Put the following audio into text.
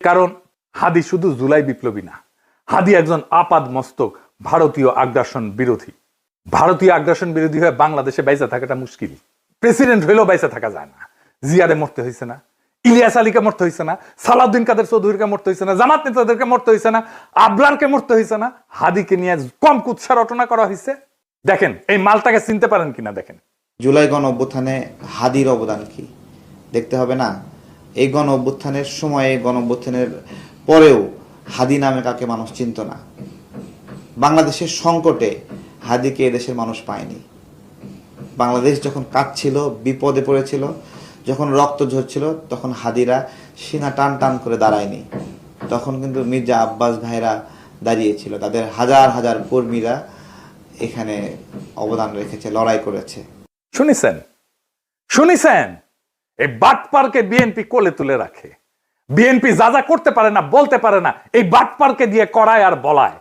কারণ হাদি শুধু জুলাই বিপ্লবী না, হাদি একজন আপাদ মস্তক ভারতীয় আগ্রাসন বিরোধী। ভারতীয় আগ্রাসন বিরোধী হয়ে বাংলাদেশে বাইসা থাকাটা মুশকিল। প্রেসিডেন্ট হইলেও বাইসা থাকা যায় না। জিয়ারে মরতে হয়েছে না, ইলিয়াস আলীকে মরতে হয়েছে না, সালাউদ্দিন কাদের চৌধুরীকে মরতে হয়েছে না, জামাত নেতাদেরকে মরতে হয়েছে না, আবরারকে মরতে হয়েছে না, হাদিকে নিয়ে কম কুৎসা রটনা করা হয়েছে। দেখেন এই মালটাকে চিনতে পারেন কিনা দেখেন। জুলাই গণ অভ্যুত্থানে হাদির অবদান কি দেখতে হবে না? এই গণ অভ্যুত্থানের সময়ে, গণ অভ্যুত্থানের পরেও হাদি নামে কাকে মানুষ চিনত না। বাংলাদেশের সংকটে হাদিকে এদেশের মানুষ পায়নি। বাংলাদেশ যখন কাঁদছিল, বিপদে পড়েছিল, যখন রক্ত ঝরছিল, তখন হাদিরা সিনা টান টান করে দাঁড়ায়নি। তখন কিন্তু মির্জা আব্বাস ভাইরা দাঁড়িয়েছিল, তাদের হাজার হাজার কর্মীরা এখানে অবদান রেখেছে, লড়াই করেছে। শুনিছেন এই বাটপারকে বিএনপি কোলে তুলে রাখে। বিএনপি যা যা করতে পারে না, বলতে পারে না, এই বাটপারকে দিয়ে করায় আর বলায়।